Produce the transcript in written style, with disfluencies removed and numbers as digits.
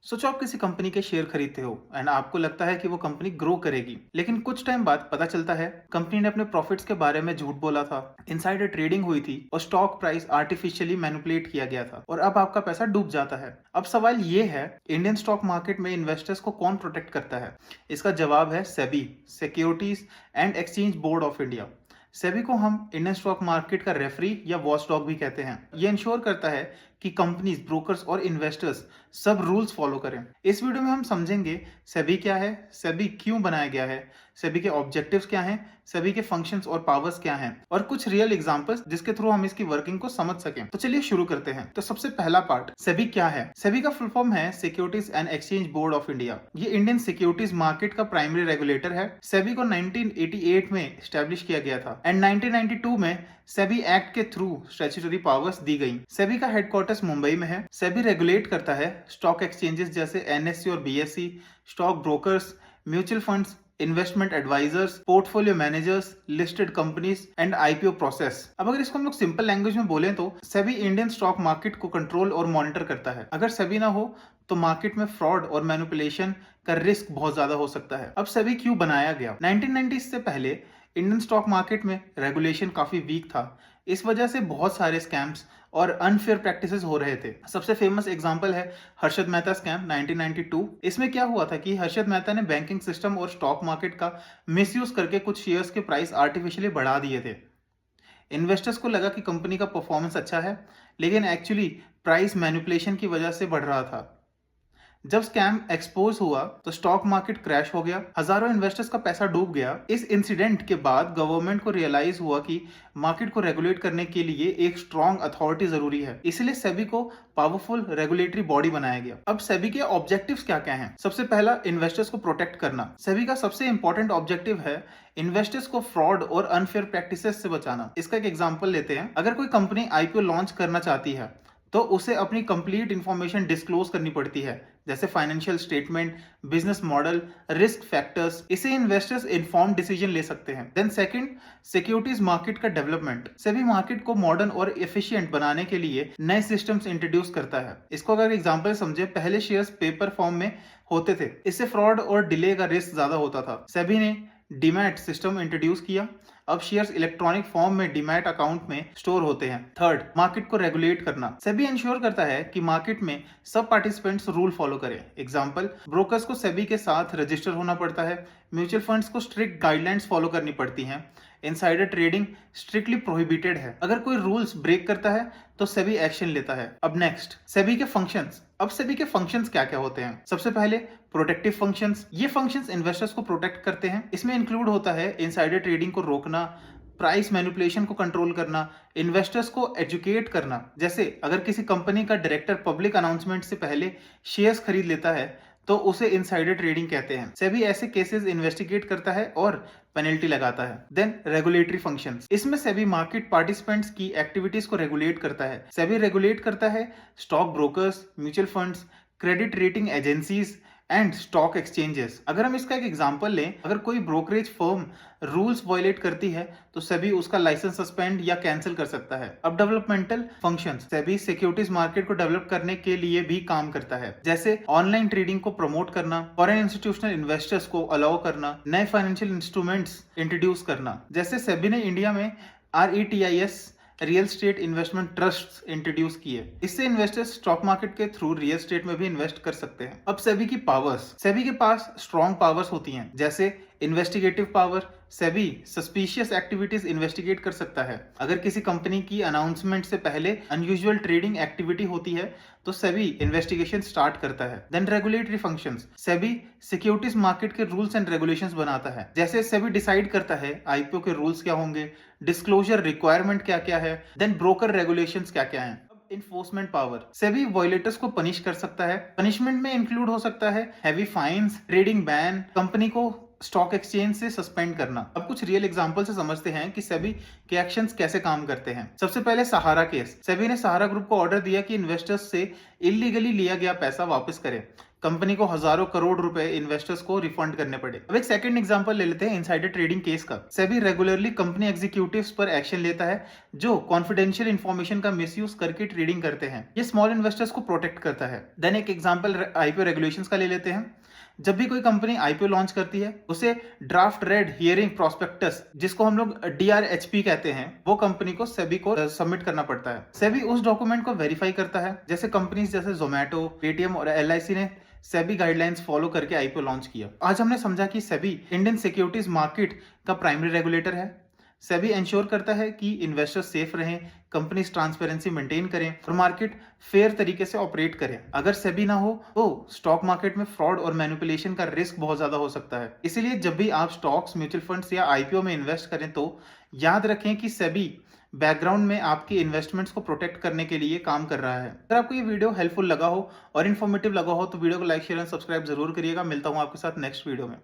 सोचो आप किसी कंपनी के शेयर खरीदते हो एंड आपको लगता है कि वो कंपनी ग्रो करेगी, लेकिन कुछ टाइम बाद पता चलता है कंपनी ने अपने प्रॉफिट्स के बारे में झूठ बोला था। इनसाइडर ट्रेडिंग हुई थी और स्टॉक प्राइस आर्टिफिशियली मैनिपुलेट किया गया था और अब आपका पैसा डूब जाता है। अब सवाल ये है, इंडियन स्टॉक मार्केट में इन्वेस्टर्स को कौन प्रोटेक्ट करता है? इसका जवाब है SEBI, securities and exchange board of India. SEBI को हम इंडियन स्टॉक मार्केट का रेफरी या वॉचडॉग भी कहते हैं। ये इंश्योर करता है कि कंपनीज, ब्रोकर्स और इन्वेस्टर्स सब रूल्स फॉलो करें। इस वीडियो में हम समझेंगे सेबी क्या है, सेबी क्यों बनाया गया है, सेबी के ऑब्जेक्टिव्स क्या हैं, सेबी के फंक्शंस और पावर्स क्या हैं और कुछ रियल एग्जांपल्स जिसके थ्रू हम इसकी वर्किंग को समझ सकें। तो चलिए शुरू करते हैं। तो सबसे पहला पार्ट, सेबी क्या है? सेबी का फुल फॉर्म है securities and exchange board of India. ये इंडियन सिक्योरिटीज मार्केट का प्राइमरी रेगुलेटर है। सेबी को 1988 में एस्टेब्लिश किया गया था एंड 1992 में सेबी एक्ट के थ्रू स्टैट्यूटरी पावर्स दी गई। सेबी का हेडक्वार्टर्स मुंबई में है। सेबी रेगुलेट करता है स्टॉक एक्सचेंजेस जैसे एनएससी और BSE, stock brokers, mutual funds, investment advisers, portfolio managers, listed companies and IPO process. अब अगर इसको हम लोग सिंपल लैंग्वेज में बोलें तो सेबी इंडियन स्टॉक मार्केट को कंट्रोल और मॉनिटर करता है। अगर सेबी ना हो तो मार्केट में फ्रॉड और मैनिपुलेशन का रिस्क बहुत ज्यादा हो सकता है। अब सेबी क्यों बनाया गया? 1990 से पहले इंडियन स्टॉक मार्केट में रेगुलेशन काफी वीक था। इस वजह से बहुत सारे स्कैम्स और अनफेयर प्रैक्टिसेस हो रहे थे। सबसे फेमस एग्जांपल है हर्षद मेहता स्कैम 1992। इसमें क्या हुआ था कि हर्षद मेहता ने बैंकिंग सिस्टम और स्टॉक मार्केट का मिसयूज करके कुछ शेयर्स के प्राइस आर्टिफिशियली बढ़ा दिए थे। इन्वेस्टर्स को लगा कि कंपनी का परफॉर्मेंस अच्छा है, लेकिन एक्चुअली प्राइस मैनिपुलेशन की वजह से बढ़ रहा था। जब स्कैम एक्सपोज हुआ तो स्टॉक मार्केट क्रैश हो गया, हजारों इन्वेस्टर्स का पैसा डूब गया। इस इंसिडेंट के बाद गवर्नमेंट को रियलाइज हुआ कि मार्केट को रेगुलेट करने के लिए एक स्ट्रॉन्ग अथॉरिटी जरूरी है, इसलिए सेबी को पावरफुल रेगुलेटरी बॉडी बनाया गया। अब सेबी के ऑब्जेक्टिव्स क्या क्या हैं? सबसे पहला, इन्वेस्टर्स को प्रोटेक्ट करना। सेबी का सबसे इंपॉर्टेंट ऑब्जेक्टिव है इन्वेस्टर्स को फ्रॉड और अनफेयर प्रैक्टिसेस से बचाना। इसका एक एग्जांपल लेते हैं। अगर कोई कंपनी आईपीओ लॉन्च करना चाहती है तो उसे अपनी कंप्लीट इंफॉर्मेशन डिस्क्लोज करनी पड़ती है, जैसे financial statement, business model, risk factors. इसे इन्वेस्टर्स इन्फॉर्म डिसीजन ले सकते हैं। देन सेकंड, सिक्योरिटीज मार्केट का डेवलपमेंट। सेबी मार्केट को मॉडर्न और एफिशिएंट बनाने के लिए नए सिस्टम्स इंट्रोड्यूस करता है। इसको अगर एग्जांपल समझे, पहले शेयर्स पेपर फॉर्म में होते थे, इससे फ्रॉड और डिले का रिस्क ज्यादा होता था। सेबी ने डीमैट सिस्टम इंट्रोड्यूस किया। अब शेयर्स इलेक्ट्रॉनिक फॉर्म में डीमैट अकाउंट में स्टोर होते हैं। थर्ड, मार्केट को रेगुलेट करना। सेबी इंश्योर करता है कि मार्केट में सब पार्टिसिपेंट्स रूल फॉलो करें। एग्जांपल, ब्रोकर्स को सेबी के साथ रजिस्टर होना पड़ता है, म्यूचुअल फंड्स को स्ट्रिक्ट गाइडलाइंस फॉलो करनी पड़ती हैं, इनसाइडर ट्रेडिंग स्ट्रिक्टली प्रोहिबिटेड है। अगर कोई रूल्स ब्रेक करता है तो सेबी एक्शन लेता है। अब नेक्स्ट, सेबी के फंक्शंस। अब सेबी के फंक्शंस क्या क्या होते हैं? सबसे पहले, प्रोटेक्टिव फंक्शंस। ये फंक्शंस इन्वेस्टर्स को प्रोटेक्ट करते हैं। इसमें इंक्लूड होता है इनसाइडर ट्रेडिंग को रोकना, प्राइस मैनिपुलेशन को कंट्रोल करना, इन्वेस्टर्स को एजुकेट करना। जैसे अगर किसी कंपनी का डायरेक्टर पब्लिक अनाउंसमेंट से पहले शेयर्स खरीद लेता है तो उसे इनसाइडर ट्रेडिंग कहते हैं। सेबी ऐसे केसेस इन्वेस्टिगेट करता है और पेनल्टी लगाता है। Then regulatory functions. इसमें सेबी मार्केट पार्टिसिपेंट्स की एक्टिविटीज को रेगुलेट करता है। सेबी रेगुलेट करता है stock brokers, mutual funds, credit rating agencies and stock exchanges. अगर हम इसका एक एग्जांपल लें, अगर कोई ब्रोकरेज फर्म रूल्स वायलेट करती है तो सेबी उसका लाइसेंस सस्पेंड या कैंसिल कर सकता है। अब developmental functions. SEBI securities market को डेवलप करने के लिए भी काम करता है, जैसे ऑनलाइन ट्रेडिंग को प्रमोट करना, फॉरेन इंस्टीट्यूशनल इन्वेस्टर्स को अलाउ करना, नए फाइनेंशियल इंस्ट्रूमेंट्स इंट्रोड्यूस करना। जैसे सेबी ने इंडिया में RETIS real estate investment trust introduce किए। इससे इन्वेस्टर्स स्टॉक मार्केट के थ्रू रियल स्टेट में भी इन्वेस्ट कर सकते हैं। अब सेबी की पावर्स। सेबी के पास स्ट्रॉन्ग पावर्स होती हैं, जैसे investigative power. SEBI suspicious activities investigate कर सकता है। अगर किसी कंपनी की अनाउंसमेंट से पहले अनयूजुअल ट्रेडिंग एक्टिविटी होती है तो सेबी इन्वेस्टिगेशन स्टार्ट करता है। Then regulatory functions. SEBI securities market के रूल्स एंड रेगुलेशंस बनाता है। जैसे सेबी डिसाइड करता है आईपीओ के रूल्स क्या होंगे, डिस्क्लोजर रिक्वायरमेंट क्या क्या है, देन ब्रोकर रेगुलेशंस क्या क्या है। Enforcement power. सेबी वायलेटर्स को पनिश कर सकता है। पनिशमेंट में इंक्लूड हो सकता है heavy fines, trading ban, company को स्टॉक एक्सचेंज से सस्पेंड करना। अब कुछ रियल एग्जांपल से समझते हैं कि सेबी के एक्शंस कैसे काम करते हैं। सबसे पहले सहारा केस। सेबी ने सहारा ग्रुप को ऑर्डर दिया कि इन्वेस्टर्स से इलीगली लिया गया पैसा वापस करे, कंपनी को हजारों करोड़ रुपए इन्वेस्टर्स को रिफंड करने पड़े। अब एक सेकंड एग्जांपल ले लेते हैं इनसाइडर ट्रेडिंग केस का। सेबी रेगुलरली कंपनी एग्जीक्यूटिव्स पर एक्शन लेता है जो कॉन्फिडेंशियल इंफॉर्मेशन का मिसयूज करके ट्रेडिंग करते हैं। ये स्मॉल इन्वेस्टर्स को प्रोटेक्ट करता है। देन एक एग्जांपल आईपीओ रेगुलेशंस का ले लेते हैं। जब भी कोई कंपनी आईपीओ लॉन्च करती है, उसे ड्राफ्ट रेड हियरिंग प्रोस्पेक्टस, जिसको हम लोग डीआरएचपी कहते हैं, वो कंपनी को सेबी को सबमिट करना पड़ता है। सेबी उस डॉक्यूमेंट को वेरीफाई करता है। जैसे कंपनीज जैसे जोमेटो, पेटीएम और एलआईसी ने सेबी गाइडलाइंस फॉलो करके आईपीओ लॉन्च किया। आज हमने समझा कि सेबी इंडियन सिक्योरिटीज मार्केट का प्राइमरी रेगुलेटर है। सेबी इंश्योर करता है कि इन्वेस्टर्स सेफ रहें, कंपनीज ट्रांसपेरेंसी मेंटेन करें और मार्केट फेयर तरीके से ऑपरेट करें। अगर सेबी ना हो तो स्टॉक मार्केट में फ्रॉड और मैनिपुलेशन का रिस्क बहुत ज्यादा हो सकता है। इसीलिए जब भी आप स्टॉक्स, म्यूचुअल फंड्स या आईपीओ में इन्वेस्ट करें तो याद रखें कि सेबी बैकग्राउंड में आपकी इन्वेस्टमेंट्स को प्रोटेक्ट करने के लिए काम कर रहा है। अगर आपको ये वीडियो हेल्पफुल लगा हो और इन्फॉर्मेटिव लगा हो तो वीडियो को लाइक, शेयर एंड सब्सक्राइब जरूर करिएगा। मिलता हूँ आपके साथ नेक्स्ट वीडियो में।